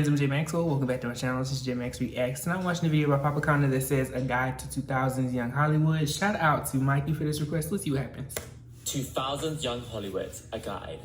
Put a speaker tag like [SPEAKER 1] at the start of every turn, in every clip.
[SPEAKER 1] friends, I'm J Maxwell. Welcome back to my channel. This is J Max Reacts, and I'm watching a video by POPICANA that says a guide to 2000s young Hollywood. Shout out to Mikey for this request. Let's see what happens.
[SPEAKER 2] 2000s young Hollywood, a guide.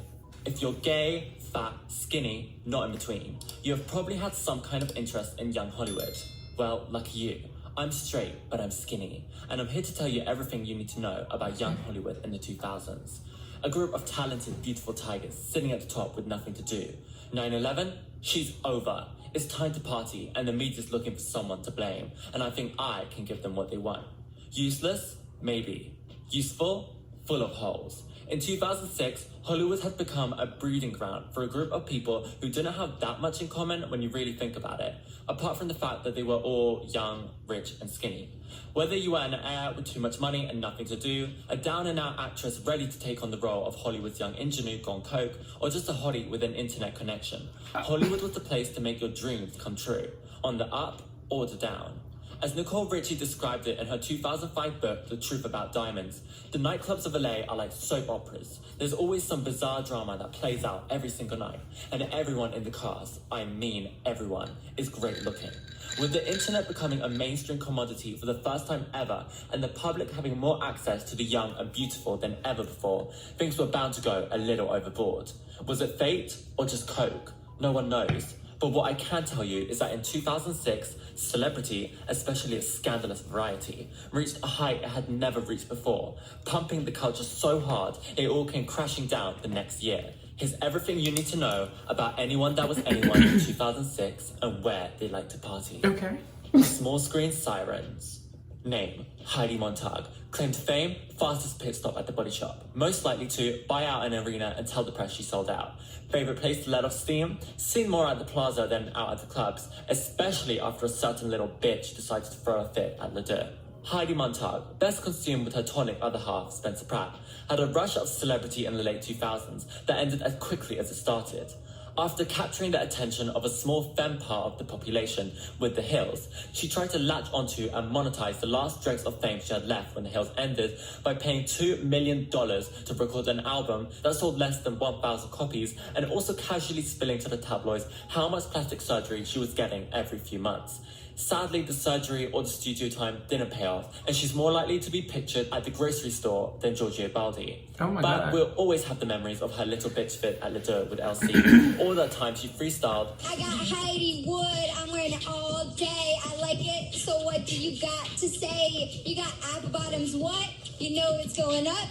[SPEAKER 2] If you're gay, fat, skinny, not in between, you have probably had some kind of interest in young Hollywood. Well, lucky you. I'm straight, but I'm skinny, and I'm here to tell you everything you need to know about young Hollywood in the 2000s. A group of talented, beautiful tigers sitting at the top with nothing to do. 9/11? She's over. It's time to party, and the media's looking for someone to blame, and I think I can give them what they want. Useless? Maybe. Useful? Full of holes. In 2006, Hollywood had become a breeding ground for a group of people who didn't have that much in common when you really think about it, apart from the fact that they were all young, rich, and skinny. Whether you were an heir with too much money and nothing to do, a down-and-out actress ready to take on the role of Hollywood's young ingenue gone coke, or just a hottie with an internet connection, Hollywood was the place to make your dreams come true, on the up or the down. As Nicole Richie described it in her 2005 book, The Truth About Diamonds, the nightclubs of LA are like soap operas. There's always some bizarre drama that plays out every single night, and everyone in the cast, I mean everyone, is great looking. With the internet becoming a mainstream commodity for the first time ever, and the public having more access to the young and beautiful than ever before, things were bound to go a little overboard. Was it fate or just coke? No one knows. But what I can tell you is that in 2006, celebrity, especially its scandalous variety, reached a height it had never reached before, pumping the culture so hard it all came crashing down the next year. Here's everything you need to know about anyone that was anyone in 2006 and where they like to party.
[SPEAKER 1] Okay.
[SPEAKER 2] Small screen sirens. Name, Heidi Montag. Claim to fame, fastest pit stop at the body shop. Most likely to buy out an arena and tell the press she sold out. Favorite place to let off steam? Seen more at the plaza than out at the clubs, especially after a certain little bitch decided to throw a fit at Le Deux. Heidi Montag, best consumed with her tonic other half, Spencer Pratt, had a rush of celebrity in the late 2000s that ended as quickly as it started. After capturing the attention of a small femme part of the population with The Hills, she tried to latch onto and monetize the last dregs of fame she had left when The Hills ended by paying $2 million to record an album that sold less than 1,000 copies, and also casually spilling to the tabloids how much plastic surgery she was getting every few months. Sadly, the surgery or the studio time didn't pay off, and she's more likely to be pictured at the grocery store than Giorgio Baldi.
[SPEAKER 1] Oh my
[SPEAKER 2] but
[SPEAKER 1] God.
[SPEAKER 2] We'll always have the memories of her little bitch fit at Le Deux with LC. All that time she freestyled.
[SPEAKER 3] I got Heidi Wood, I'm wearing it all day. I like it, so what do you got to say? You got apple bottoms, what? You know it's going up.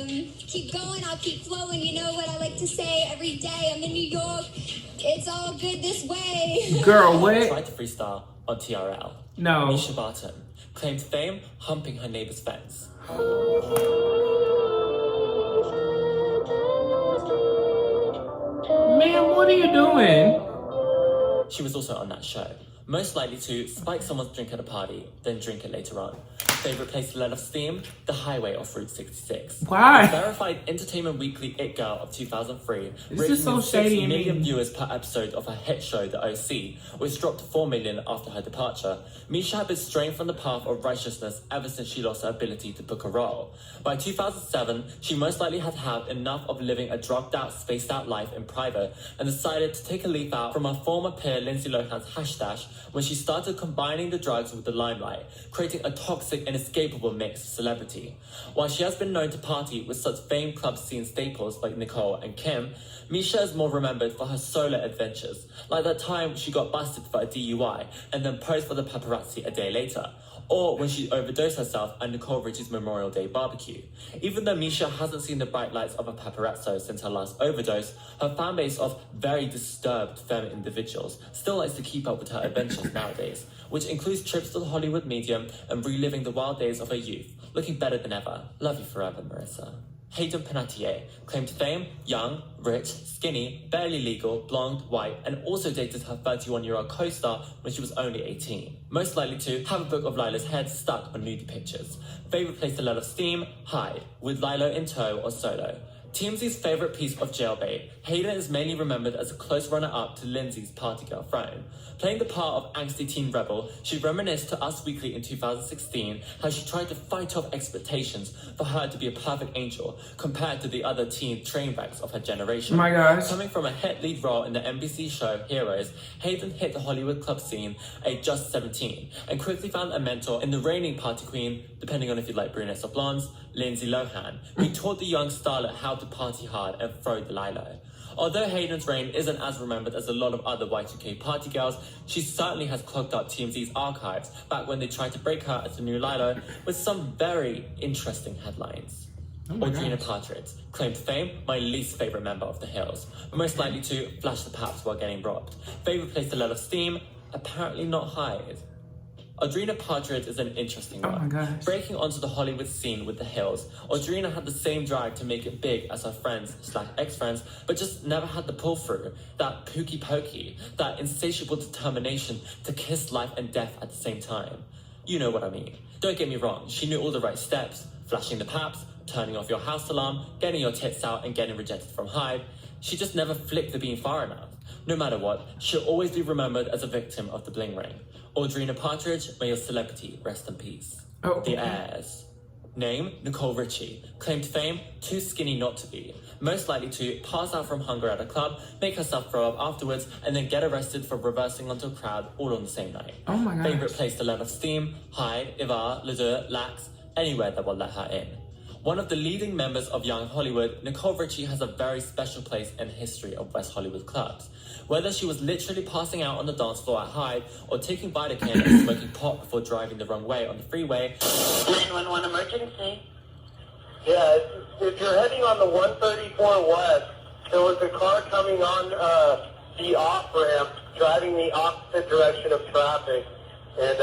[SPEAKER 3] Keep going, I'll keep flowing. You know what I like to say every day. I'm in New York. It's all good this way.
[SPEAKER 1] Girl, what?
[SPEAKER 2] Tried to freestyle on TRL.
[SPEAKER 1] No.
[SPEAKER 2] Misha Barton claimed fame humping her neighbor's fence.
[SPEAKER 1] Man, what are you doing?
[SPEAKER 2] She was also on that show. Most likely to spike someone's drink at a party, then drink it later on. Favorite place to let off steam? The highway off Route 66.
[SPEAKER 1] Why?
[SPEAKER 2] The verified Entertainment Weekly It Girl of 2003,
[SPEAKER 1] This is so shady
[SPEAKER 2] 6
[SPEAKER 1] and
[SPEAKER 2] million
[SPEAKER 1] mean.
[SPEAKER 2] viewers per episode of her hit show The OC, which dropped to 4 million after her departure. Misha had been straying from the path of righteousness ever since she lost her ability to book a role. By 2007, she most likely had had enough of living a drugged-out, spaced-out life in private and decided to take a leaf out from her former peer Lindsay Lohan's hashtash when she started combining the drugs with the limelight, creating a toxic and inescapable mix of celebrity. While she has been known to party with such famed club scene staples like Nicole and Kim, Misha is more remembered for her solo adventures, like that time she got busted for a DUI and then posed for the paparazzi a day later, or when she overdosed herself at Nicole Richie's Memorial Day barbecue. Even though Misha hasn't seen the bright lights of a paparazzo since her last overdose, her fan base of very disturbed femme individuals still likes to keep up with her adventures nowadays, which includes trips to the Hollywood Medium and reliving the wild days of her youth, looking better than ever. Love you forever, Marissa. Hayden Panettiere claimed fame, young, rich, skinny, barely legal, blonde, white, and also dated her 31-year-old co-star when she was only 18. Most likely to have a book of Lila's head stuck on nudie pictures. Favorite place to let off steam? Hyde, with Lilo in tow or solo. TMZ's favourite piece of jailbait, Hayden is mainly remembered as a close runner-up to Lindsay's party girl throne. Playing the part of angsty teen rebel, she reminisced to Us Weekly in 2016 how she tried to fight off expectations for her to be a perfect angel compared to the other teen train wrecks of her generation.
[SPEAKER 1] Oh my gosh.
[SPEAKER 2] Coming from a hit lead role in the NBC show Heroes, Hayden hit the Hollywood club scene at just 17 and quickly found a mentor in the reigning party queen, depending on if you like brunettes or blondes, Lindsay Lohan, who taught the young starlet how to party hard and throw the lilo. Although Hayden's reign isn't as remembered as a lot of other Y2K party girls, she certainly has clogged up TMZ's archives back when they tried to break her as the new Lilo with some very interesting headlines. Audrina Partridge, claimed fame, my least favourite member of the Hills, but most likely to flash the paps while getting robbed. Favourite place to let off steam, apparently not hide. Audrina Partridge is an interesting one.
[SPEAKER 1] Oh my gosh.
[SPEAKER 2] Breaking onto the Hollywood scene with the Hills, Audrina had the same drive to make it big as her friends/ex-friends, but just never had the pull-through, that pokey, that insatiable determination to kiss life and death at the same time. You know what I mean. Don't get me wrong, she knew all the right steps, flashing the paps, turning off your house alarm, getting your tits out and getting rejected from Hyde. She just never flicked the beam far enough. No matter what, she'll always be remembered as a victim of the bling ring. Audrina Partridge, may your celebrity rest in peace. The heirs. Name, Nicole Richie. Claimed fame, too skinny not to be. Most likely to pass out from hunger at a club, make herself throw up afterwards, and then get arrested for reversing onto a crowd all on the same night.
[SPEAKER 1] Oh my gosh.
[SPEAKER 2] Favourite place to let off steam, Hyde, Ivar, Ledoux, Lax, anywhere that will let her in. One of the leading members of Young Hollywood, Nicole Richie has a very special place in the history of West Hollywood clubs. Whether she was literally passing out on the dance floor at Hyde or taking Vitakin and smoking pot before driving the wrong way on the freeway.
[SPEAKER 4] 911 emergency.
[SPEAKER 5] Yeah, if you're heading on the 134 West, there was a car coming on the off-ramp, driving the opposite direction of traffic, and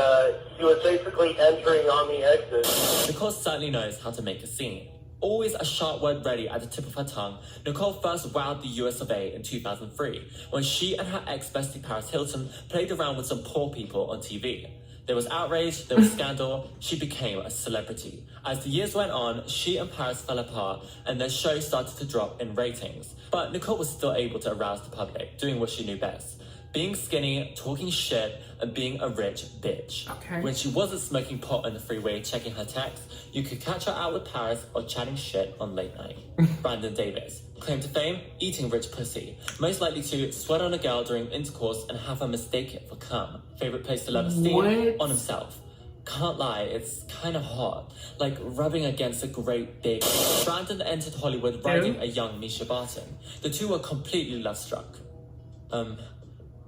[SPEAKER 5] he was basically entering on the exit.
[SPEAKER 2] Nicole certainly knows how to make a scene. Always a sharp word ready at the tip of her tongue, Nicole first wowed the US of A in 2003, when she and her ex-bestie Paris Hilton played around with some poor people on TV. There was outrage, there was scandal, she became a celebrity. As the years went on, she and Paris fell apart, and their show started to drop in ratings. But Nicole was still able to arouse the public, doing what she knew best. Being skinny, talking shit, and being a rich bitch.
[SPEAKER 1] Okay.
[SPEAKER 2] When she wasn't smoking pot on the freeway checking her texts, you could catch her out with Paris or chatting shit on late night. Brandon Davis. Claim to fame, eating rich pussy. Most likely to sweat on a girl during intercourse and have her mistake it for cum. Favourite place to let her steam?
[SPEAKER 1] What?
[SPEAKER 2] On himself. Can't lie, it's kind of hot. Like rubbing against a great big... Brandon entered Hollywood riding a young Misha Barton. The two were completely love-struck.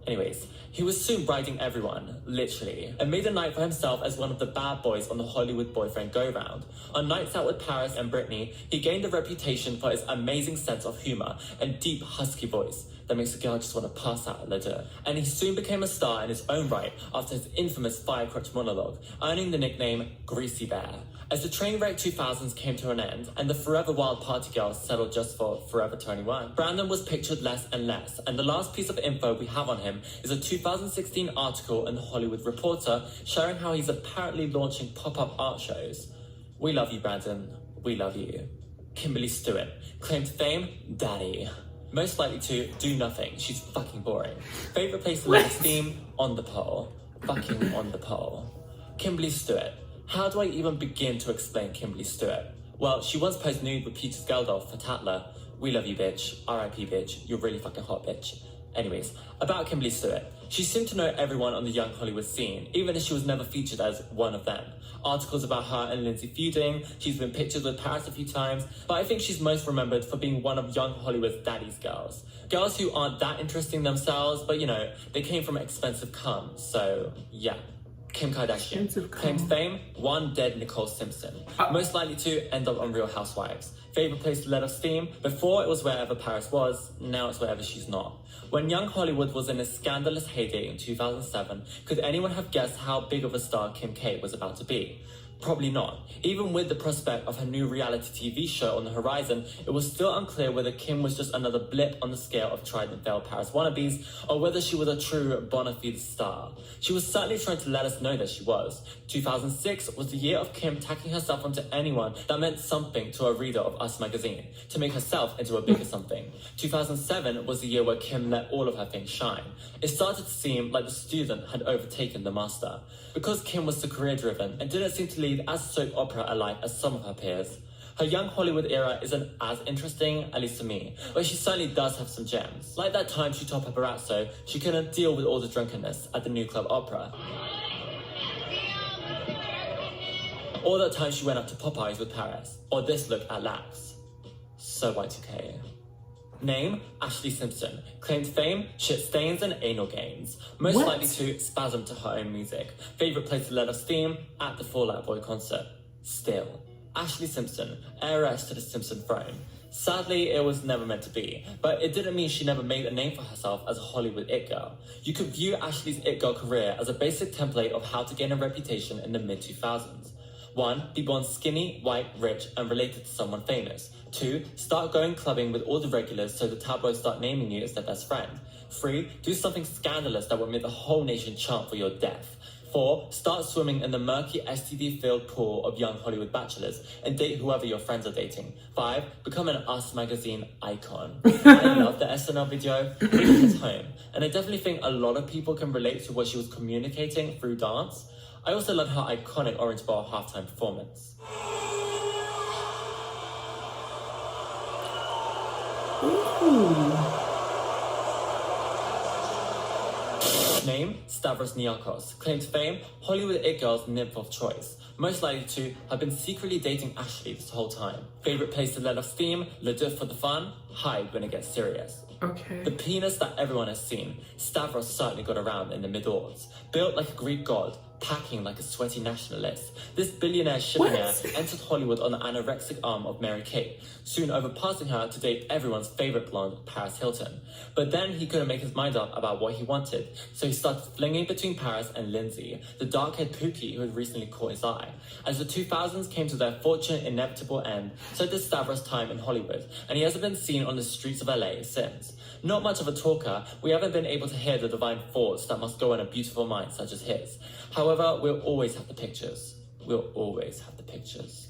[SPEAKER 2] Anyways, he was soon riding everyone, literally, and made a night for himself as one of the bad boys on the Hollywood boyfriend go-round. On nights out with Paris and Britney, he gained a reputation for his amazing sense of humour and deep, husky voice that makes a girl just want to pass out at Ledoux. And he soon became a star in his own right after his infamous fire-crotch monologue, earning the nickname Greasy Bear. As the train wreck 2000s came to an end, and the Forever Wild party girls settled just for Forever 21, Brandon was pictured less and less, and the last piece of info we have on him is a 2016 article in The Hollywood Reporter showing how he's apparently launching pop-up art shows. We love you, Brandon. We love you. Kimberly Stewart. Claim to fame? Daddy. Most likely to do nothing. She's fucking boring. Favourite place to let steam? On the pole. Fucking on the pole. Kimberly Stewart. How do I even begin to explain Kimberly Stewart? Well, she once posed nude with Peter Skeldolf for Tatler. We love you, bitch. R.I.P. bitch. You're really fucking hot, bitch. Anyways, about Kimberly Stewart. She seemed to know everyone on the young Hollywood scene, even if she was never featured as one of them. Articles about her and Lindsay feuding, she's been pictured with Paris a few times, but I think she's most remembered for being one of young Hollywood's daddy's girls. Girls who aren't that interesting themselves, but you know, they came from expensive cum, so yeah. Kim Kardashian. Claimed fame, one dead Nicole Simpson. Most likely to end up on Real Housewives. Favourite place to let off steam? Before it was wherever Paris was, now it's wherever she's not. When young Hollywood was in its scandalous heyday in 2007, could anyone have guessed how big of a star Kim K was about to be? Probably not. Even with the prospect of her new reality TV show on the horizon, it was still unclear whether Kim was just another blip on the scale of tried and failed Paris wannabes, or whether she was a true bona fide star. She was certainly trying to let us know that she was. 2006 was the year of Kim tacking herself onto anyone that meant something to a reader of Us magazine, to make herself into a bigger something. 2007 was the year where Kim let all of her things shine. It started to seem like the student had overtaken the master. Because Kim was so career-driven and didn't seem to lead as soap opera alike as some of her peers, her young Hollywood era isn't as interesting, at least to me, but she certainly does have some gems. Like that time she told Paparazzo she couldn't deal with all the drunkenness at the new club opera. Or that time she went up to Popeyes with Paris, or this look at Lax. So Y2K. Name, Ashley Simpson. Claimed fame, shit stains and anal gains. Most likely to spasm to her own music. Favourite place to let off steam, at the Fall Out Boy concert. Still. Ashley Simpson, heiress to the Simpson throne. Sadly, it was never meant to be, but it didn't mean she never made a name for herself as a Hollywood it girl. You could view Ashley's it girl career as a basic template of how to gain a reputation in the mid-2000s. 1. Be born skinny, white, rich, and related to someone famous. 2. Start going clubbing with all the regulars so the tabloids start naming you as their best friend. 3. Do something scandalous that will make the whole nation chant for your death. 4. Start swimming in the murky STD-filled pool of young Hollywood bachelors and date whoever your friends are dating. 5. Become an Us magazine icon. I love the SNL video. It hits home. And I definitely think a lot of people can relate to what she was communicating through dance. I also love her iconic Orange Bar halftime performance. Name, Stavros Niarchos. Claimed fame, Hollywood it girl's nymph of choice. Most likely to have been secretly dating Ashley this whole time. Favourite place to let off steam, Le Duff for the fun, hide when it gets serious.
[SPEAKER 1] Okay.
[SPEAKER 2] The penis that everyone has seen, Stavros certainly got around in the mid-aughts. Built like a Greek god, packing like a sweaty nationalist, this billionaire shipping-air entered Hollywood on the anorexic arm of Mary-Kate, soon overpassing her to date everyone's favourite blonde, Paris Hilton. But then he couldn't make his mind up about what he wanted, so he started flinging between Paris and Lindsay, the dark-haired Pookie who had recently caught his eye. As the 2000s came to their fortunate inevitable end, so did Stavros' time in Hollywood, and he hasn't been seen on the streets of LA since. Not much of a talker, we haven't been able to hear the divine thoughts that must go in a beautiful mind such as his. However, we'll always have the pictures. We'll always have the pictures.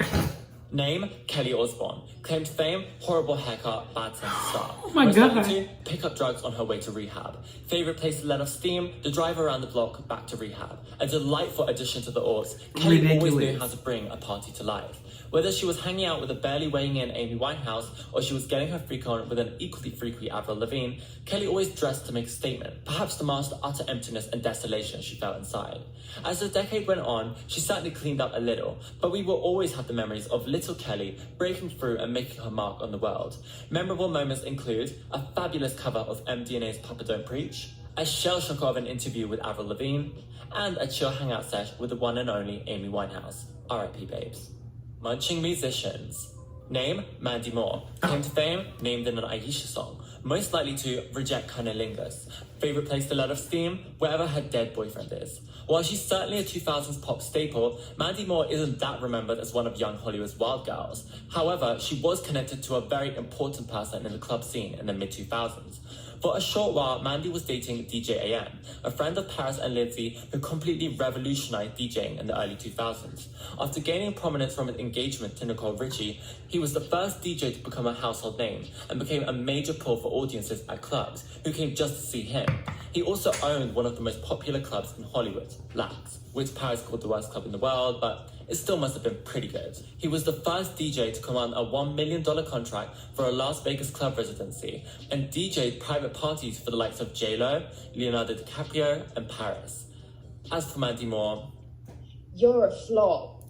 [SPEAKER 2] Name, Kelly Osbourne. Claimed fame, horrible haircut, bad sense of style.
[SPEAKER 1] Oh my God.
[SPEAKER 2] To pick up drugs on her way to rehab. Favourite place to let off steam, the drive around the block back to rehab. A delightful addition to the aughts. Kelly always knew how to bring a party to life. Whether she was hanging out with a barely weighing in Amy Winehouse or she was getting her freak on with an equally freaky Avril Lavigne, Kelly always dressed to make a statement, perhaps to mask the utter emptiness and desolation she felt inside. As the decade went on, she certainly cleaned up a little, but we will always have the memories of little Kelly breaking through and making her mark on the world. Memorable moments include a fabulous cover of MDNA's Papa Don't Preach, a shell shocker of an interview with Avril Lavigne, and a chill hangout sesh with the one and only Amy Winehouse. R.I.P. babes. Munching musicians. Name, Mandy Moore. Claim to fame, named in an Aisha song. Most likely to reject cunnilingus. Favourite place to let off steam, wherever her dead boyfriend is. While she's certainly a 2000s pop staple, Mandy Moore isn't that remembered as one of young Hollywood's wild girls. However, she was connected to a very important person in the club scene in the mid-2000s. For a short while, Mandy was dating DJ AM, a friend of Paris and Lindsay who completely revolutionized DJing in the early 2000s. After gaining prominence from his engagement to Nicole Richie, he was the first DJ to become a household name and became a major pull for audiences at clubs who came just to see him. He also owned one of the most popular clubs in Hollywood, Lax, which Paris called the worst club in the world, but it still must have been pretty good. He was the first DJ to command a $1 million contract for a Las Vegas club residency and DJ'd private parties for the likes of J-Lo, Leonardo DiCaprio, and Paris. As for Mandy Moore,
[SPEAKER 6] you're a flop.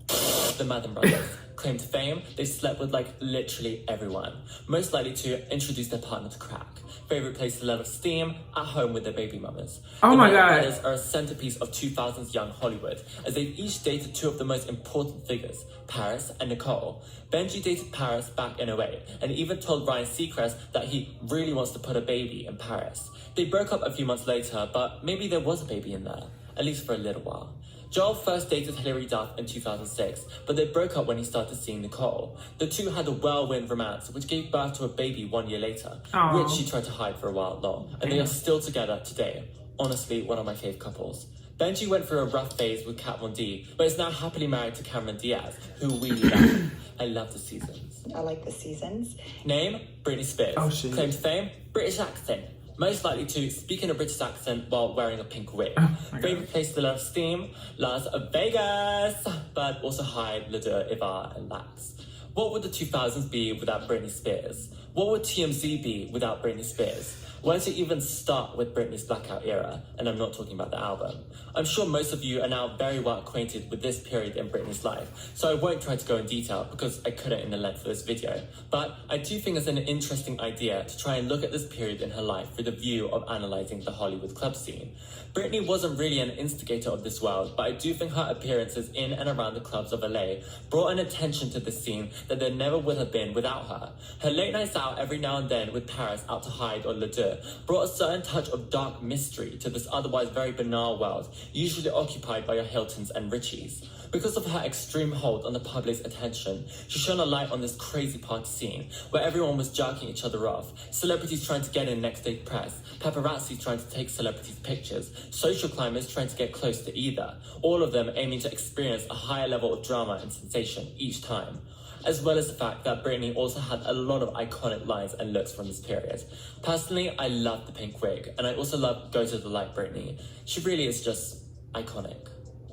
[SPEAKER 2] The Madden brothers. Claim to fame, they slept with like literally everyone, most likely to introduce their partner to crack. Favourite place to let off steam, at home with their baby mamas.
[SPEAKER 1] Oh my God.
[SPEAKER 2] The brothers are a centerpiece of 2000s young Hollywood, as they've each dated two of the most important figures, Paris and Nicole. Benji dated Paris back in 2008, and even told Ryan Seacrest that he really wants to put a baby in Paris. They broke up a few months later, but maybe there was a baby in there, at least for a little while. Joel first dated Hilary Duff in 2006, but they broke up when he started seeing Nicole. The two had a whirlwind romance, which gave birth to a baby 1 year later,
[SPEAKER 1] Aww.
[SPEAKER 2] which she tried to hide for a while long, and they are still together today. Honestly, one of my fave couples. Benji went through a rough phase with Kat Von D, but is now happily married to Cameron Diaz, who we love. I love the seasons.
[SPEAKER 7] I like the seasons.
[SPEAKER 2] Name, Britney Spears.
[SPEAKER 1] Oh, shit.
[SPEAKER 2] Claim to fame, British accent. Most likely to speak in a British accent while wearing a pink wig. Favorite place to love steam, Las Vegas, but also hide Ladur, Ivar, and Lax. What would the 2000s be without Britney Spears? What would TMZ be without Britney Spears? Where to even start with Britney's blackout era? And I'm not talking about the album. I'm sure most of you are now very well acquainted with this period in Britney's life, so I won't try to go in detail because I couldn't in the length of this video. But I do think it's an interesting idea to try and look at this period in her life through the view of analysing the Hollywood club scene. Britney wasn't really an instigator of this world, but I do think her appearances in and around the clubs of LA brought an attention to this scene that there never would have been without her. Her late nights out every now and then with Paris, Out to Hide, or Le Deux brought a certain touch of dark mystery to this otherwise very banal world, usually occupied by your Hiltons and Richies. Because of her extreme hold on the public's attention, she shone a light on this crazy party scene, where everyone was jerking each other off, celebrities trying to get in next day press, paparazzi trying to take celebrities' pictures, social climbers trying to get close to either, all of them aiming to experience a higher level of drama and sensation each time. As well as the fact that Britney also had a lot of iconic lines and looks from this period. Personally, I love the pink wig, and I also love Go to the Light Britney. She really is just iconic.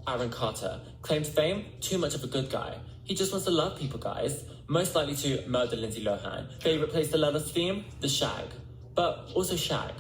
[SPEAKER 2] Aaron Carter. Claimed fame, too much of a good guy. He just wants to love people, guys. Most likely to murder Lindsay Lohan. Favorite place to let us theme? The Shag. But also Shag.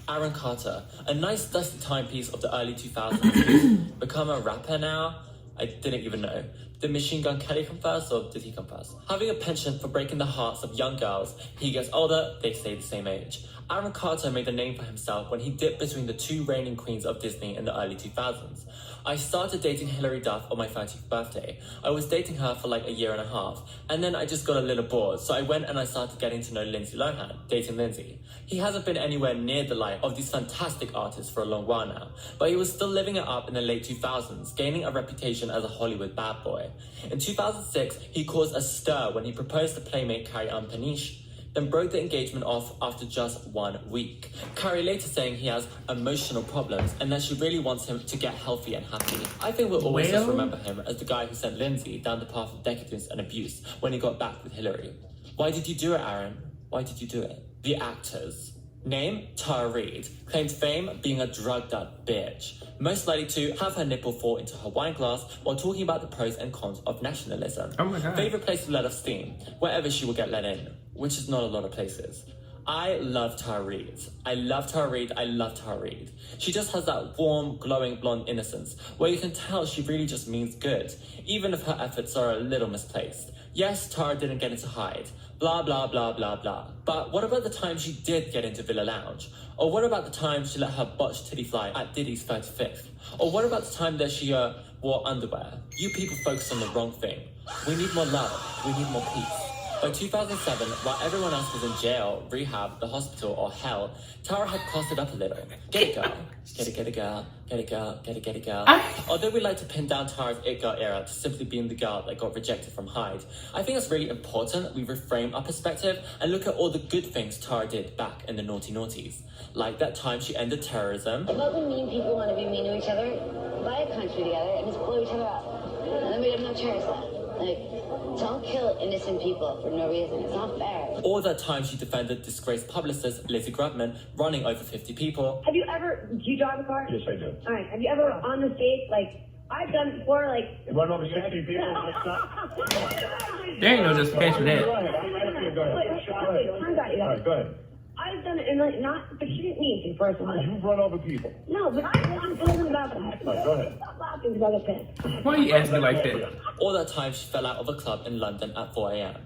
[SPEAKER 2] Aaron Carter. A nice dusty timepiece of the early 2000s. Become a rapper now? I didn't even know. Did Machine Gun Kelly come first, or did he come first? Having a penchant for breaking the hearts of young girls, he gets older, they stay the same age. Aaron Carter made a name for himself when he dipped between the two reigning queens of Disney in the early 2000s. I started dating Hilary Duff on my 30th birthday. I was dating her for like a year and a half, and then I just got a little bored, so I went and I started getting to know Lindsay Lohan, dating Lindsay. He hasn't been anywhere near the light of these fantastic artists for a long while now, but he was still living it up in the late 2000s, gaining a reputation as a Hollywood bad boy. In 2006, he caused a stir when he proposed to playmate Carrie-Anne Paniche, then broke the engagement off after just 1 week. Carrie later saying he has emotional problems and that she really wants him to get healthy and happy. I think we'll always just remember him as the guy who sent Lindsay down the path of decadence and abuse when he got back with Hilary. Why did you do it, Aaron? Why did you do it? The actors. Name, Tara Reid. Claimed fame, being a drugged up bitch. Most likely to have her nipple fall into her wine glass while talking about the pros and cons of nationalism.
[SPEAKER 1] Oh my God.
[SPEAKER 2] Favorite place to let off steam, wherever she will get let in, which is not a lot of places. I love Tara Reid. I love Tara Reid. I love Tara Reid. She just has that warm, glowing blonde innocence where you can tell she really just means good, even if her efforts are a little misplaced. Yes, Tara didn't get into Hyde. Blah, blah, blah, blah, blah. But what about the time she did get into Villa Lounge? Or what about the time she let her botched titty fly at Diddy's 35th? Or what about the time that she wore underwear? You people focus on the wrong thing. We need more love. We need more peace. By 2007, while everyone else was in jail, rehab, the hospital, or hell, Tara had classed it up a little. Get it, girl. Get it, get it, girl. Get it, girl. Get it, get it, girl. Although we like to pin down Tara's it girl era to simply being the girl that got rejected from Hyde, I think it's really important we reframe our perspective and look at all the good things Tara did back in the naughty noughties. Like that time she ended terrorism.
[SPEAKER 8] About when mean people want to be mean to each other, buy a country together and just blow each other up. And then we don't have terrorists left. Like, don't kill innocent people for no reason. It's not fair.
[SPEAKER 2] Or that time she defended disgraced publicist Lizzie Grubman running over 50 people.
[SPEAKER 9] Have you ever, do you drive a car?
[SPEAKER 10] Yes, I do.
[SPEAKER 9] All right. Have you ever on the stage, like, I've done it before, like...
[SPEAKER 10] You run over 60 people and it's not...
[SPEAKER 1] There ain't no justification for that.
[SPEAKER 10] Go ahead. Go ahead. All right, go ahead.
[SPEAKER 9] I've done it, and like, not, but she didn't mean to, personally.
[SPEAKER 10] You've run over people.
[SPEAKER 9] No, but it wasn't about that.
[SPEAKER 10] All right, go ahead.
[SPEAKER 9] Stop laughing because I get pissed.
[SPEAKER 1] Why you asking me like that?
[SPEAKER 2] Or that time she fell out of a club in London at 4 a.m.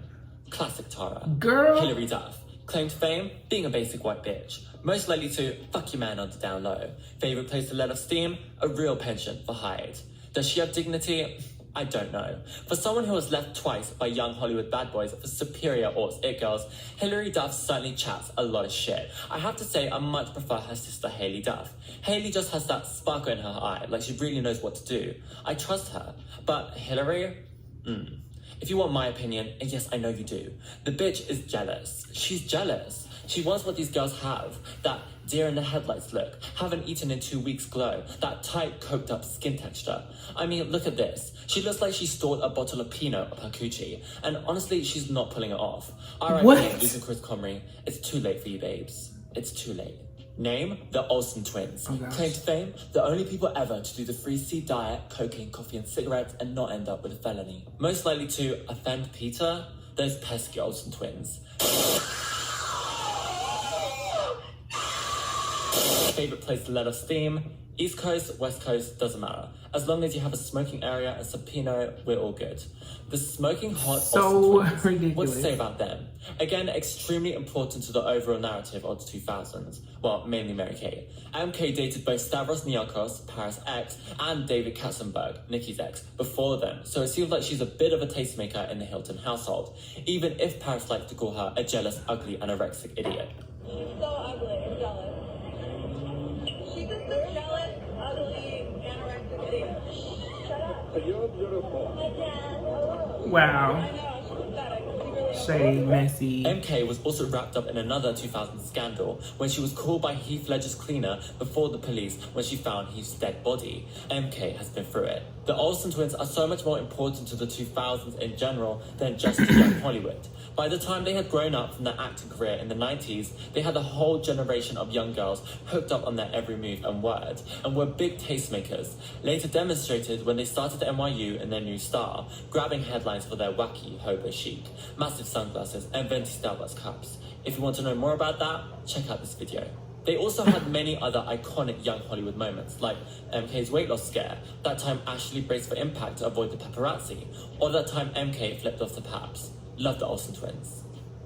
[SPEAKER 2] Classic Tara.
[SPEAKER 1] Girl.
[SPEAKER 2] Hilary Duff. Claimed fame, being a basic white bitch. Most likely to fuck your man on the down low. Favorite place to let off steam, a real penchant for Hyde. Does she have dignity? I don't know. For someone who was left twice by young Hollywood bad boys for superior aughts it girls, Hilary Duff certainly chats a lot of shit. I have to say I much prefer her sister Hailey Duff. Hailey just has that sparkle in her eye, like she really knows what to do. I trust her. But Hilary? If you want my opinion, and yes, I know you do, the bitch is jealous. She's jealous. She wants what these girls have, that deer in the headlights look, haven't eaten in 2 weeks glow, that tight, coked up skin texture. I mean, look at this. She looks like she stored a bottle of Pinot up her coochie, and honestly, she's not pulling it off. R.I.P. Losing Chris Comrie. It's too late for you, babes. It's too late. Name, the Olsen twins. Claim to fame, the only people ever to do the free seed diet, cocaine, coffee, and cigarettes, and not end up with a felony. Most likely to offend Peter, those pesky Olsen twins. Favorite place to let off steam? East Coast, West Coast, doesn't matter. As long as you have a smoking area and some Pinot, we're all good. The smoking hot
[SPEAKER 1] so
[SPEAKER 2] Olsen twins,
[SPEAKER 1] ridiculous.
[SPEAKER 2] what to say about them? Again, extremely important to the overall narrative of the 2000s. Well, mainly Mary-Kate. MK dated both Stavros Niarchos, Paris' ex, and David Katzenberg, Nikki's ex, before them, so it seems like she's a bit of a tastemaker in the Hilton household, even if Paris likes to call her a jealous, ugly, anorexic idiot.
[SPEAKER 9] She's so ugly and jealous. She's just a jealous, ugly, anorexic idiot. Shut up.
[SPEAKER 10] You're beautiful.
[SPEAKER 9] My dad.
[SPEAKER 1] Wow.
[SPEAKER 9] I know, she's pathetic. She really
[SPEAKER 1] Shade, messy.
[SPEAKER 2] MK was also wrapped up in another 2000s scandal when she was called by Heath Ledger's cleaner before the police when she found Heath's dead body. MK has been through it. The Olsen twins are so much more important to the 2000s in general than just to young Hollywood. By the time they had grown up from their acting career in the 90s, they had a whole generation of young girls hooked up on their every move and word, and were big tastemakers, later demonstrated when they started at NYU in their new star, grabbing headlines for their wacky hobo chic, massive sunglasses, and venti Starbucks cups. If you want to know more about that, check out this video. They also had many other iconic young Hollywood moments, like MK's weight loss scare, that time Ashley braced for impact to avoid the paparazzi, or that time MK flipped off the paps. Love the Olsen twins.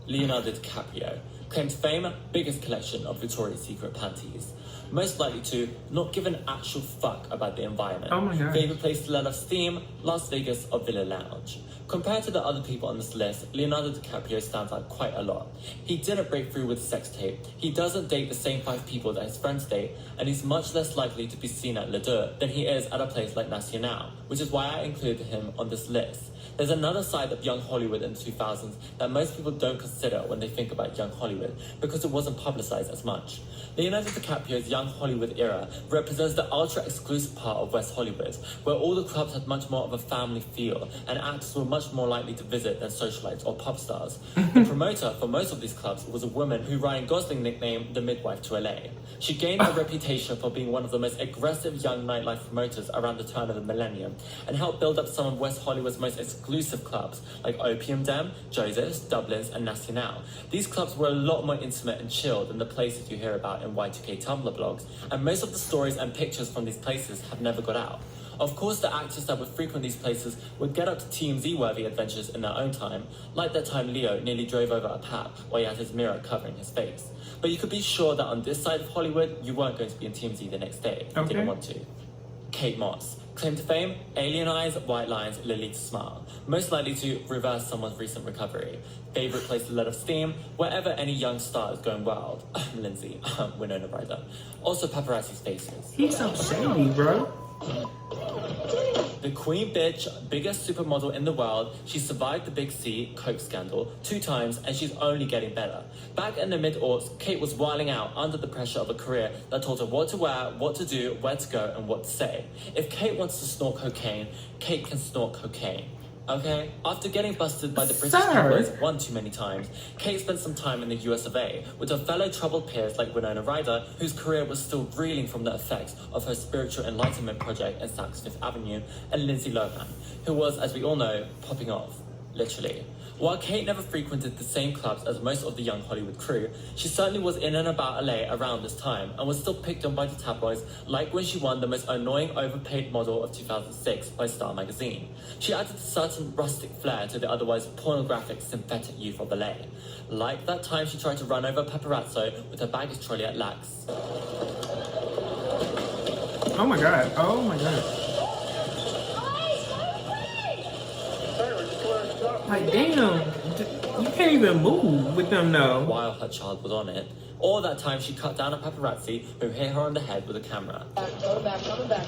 [SPEAKER 2] Leonardo DiCaprio. Claimed fame, biggest collection of Victoria's Secret panties. Most likely to not give an actual fuck about the environment.
[SPEAKER 1] Oh my God.
[SPEAKER 2] Favorite place to let off steam, Las Vegas or Villa Lounge. Compared to the other people on this list, Leonardo DiCaprio stands out quite a lot. He didn't break through with a sex tape, he doesn't date the same 5 people that his friends date, and he's much less likely to be seen at Le Deux than he is at a place like Nacional, which is why I included him on this list. There's another side of young Hollywood in the 2000s that most people don't consider when they think about young Hollywood, because it wasn't publicized as much. Leonardo DiCaprio's young Hollywood era represents the ultra-exclusive part of West Hollywood, where all the clubs had much more of a family feel, and actors were much more likely to visit than socialites or pop stars. The promoter for most of these clubs was a woman who Ryan Gosling nicknamed the midwife to LA. She gained a reputation for being one of the most aggressive young nightlife promoters around the turn of the millennium, and helped build up some of West Hollywood's most exclusive clubs, like Opium Den, Joseph's, Dublin's, and Nacional. These clubs were a lot more intimate and chill than the places you hear about in Y2K Tumblr blogs, and most of the stories and pictures from these places have never got out. Of course, the actors that would frequent these places would get up to TMZ-worthy adventures in their own time, like that time Leo nearly drove over a pap while he had his mirror covering his face. But you could be sure that on this side of Hollywood, you weren't going to be in TMZ the next day if you didn't want to. Kate Moss. Claim to fame, alien eyes, white lines, Lolita smile. Most likely to reverse someone's recent recovery. Favorite place to let off steam, wherever any young star is going wild. Lindsay, Winona Ryder. Also paparazzi's faces.
[SPEAKER 1] He's so shady, bro.
[SPEAKER 2] The queen bitch, biggest supermodel in the world, she survived the Big C, Coke scandal, 2 times, and she's only getting better. Back in the mid-aughts, Kate was wilding out under the pressure of a career that told her what to wear, what to do, where to go, and what to say. If Kate wants to snort cocaine, Kate can snort cocaine. Okay? After getting busted by the British tabloids one too many times, Kate spent some time in the US of A with her fellow troubled peers like Winona Ryder, whose career was still reeling from the effects of her spiritual enlightenment project in Saks Fifth Avenue, and Lindsay Lohan, who was, as we all know, popping off. Literally. While Kate never frequented the same clubs as most of the young Hollywood crew, she certainly was in and about LA around this time and was still picked on by the tabloids, like when she won the most annoying overpaid model of 2006 by Star magazine. She added a certain rustic flair to the otherwise pornographic synthetic youth of LA. Like that time she tried to run over paparazzo with her baggage trolley at Lax.
[SPEAKER 1] Oh my God, oh my God. Like, damn, you can't even move with them though.
[SPEAKER 2] While her child was on it. All that time, she cut down a paparazzi who hit her on the head with a camera.
[SPEAKER 6] Coming back.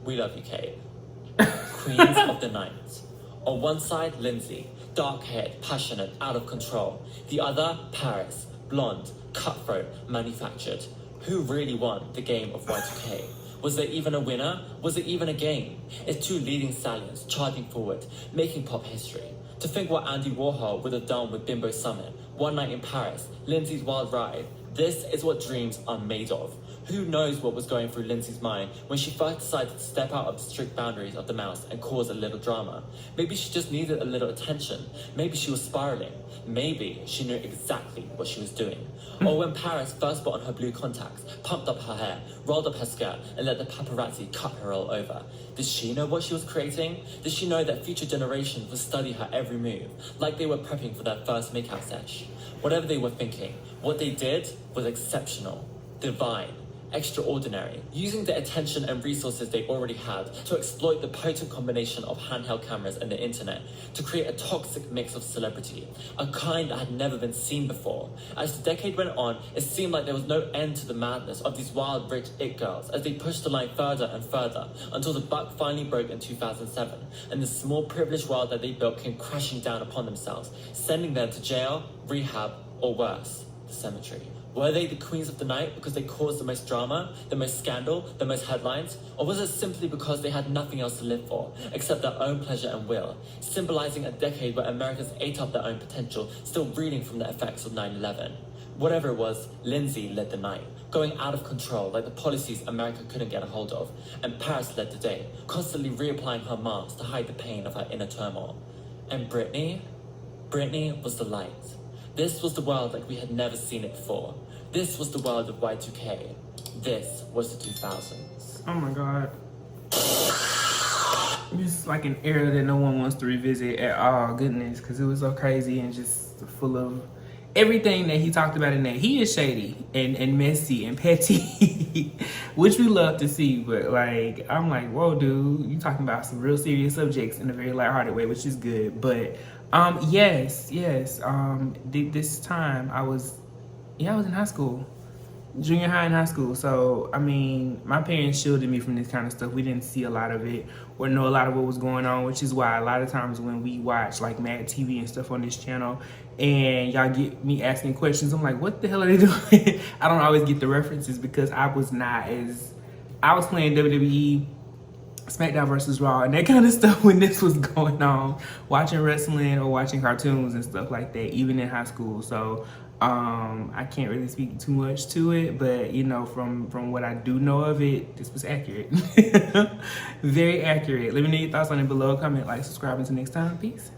[SPEAKER 2] We love you, Kate. Queens of the night. On one side, Lindsay, dark-haired, passionate, out of control. The other, Paris, blonde, cutthroat, manufactured. Who really won the game of Y2K? Was there even a winner? Was it even a game? It's two leading stallions charging forward, making pop history. To think what Andy Warhol would have done with Bimbo Summit, One Night in Paris, Lindsay's Wild Ride. This is what dreams are made of. Who knows what was going through Lindsay's mind when she first decided to step out of the strict boundaries of the mouse and cause a little drama? Maybe she just needed a little attention. Maybe she was spiraling. Maybe she knew exactly what she was doing. Or when Paris first put on her blue contacts, pumped up her hair, rolled up her skirt, and let the paparazzi cut her all over. Did she know what she was creating? Did she know that future generations would study her every move, like they were prepping for their first makeout sesh? Whatever they were thinking, what they did was exceptional, divine, extraordinary, using the attention and resources they already had to exploit the potent combination of handheld cameras and the internet to create a toxic mix of celebrity, a kind that had never been seen before. As the decade went on, it seemed like there was no end to the madness of these wild, rich it girls as they pushed the line further and further until the buck finally broke in 2007, and the small privileged world that they built came crashing down upon themselves, sending them to jail, rehab, or worse, the cemetery. Were they the queens of the night because they caused the most drama, the most scandal, the most headlines? Or was it simply because they had nothing else to live for, except their own pleasure and will, symbolizing a decade where Americans ate up their own potential, still reeling from the effects of 9/11? Whatever it was, Lindsay led the night, going out of control like the policies America couldn't get a hold of, and Paris led the day, constantly reapplying her mask to hide the pain of her inner turmoil. And Britney was the light. This was the world like we had never seen it before. This was the world of Y2K. This was the 2000s.
[SPEAKER 1] Oh my God. This is like an era that no one wants to revisit at all. Goodness, because it was so crazy and just full of everything that he talked about in that. He is shady and messy and petty, which we love to see. But like, I'm like, whoa, dude, you talking about some real serious subjects in a very lighthearted way, which is good. But yes. This time I was in high school, junior high and high school. So, I mean, my parents shielded me from this kind of stuff. We didn't see a lot of it or know a lot of what was going on, which is why a lot of times when we watch like Mad TV and stuff on this channel and y'all get me asking questions, I'm like, what the hell are they doing? I don't always get the references because I was playing WWE, SmackDown versus Raw and that kind of stuff when this was going on, watching wrestling or watching cartoons and stuff like that, even in high school. So I can't really speak too much to it, but you know, from what I do know of it, this was accurate. Very accurate. Let me know your thoughts on it below. Comment, like, subscribe. Until next time. Peace.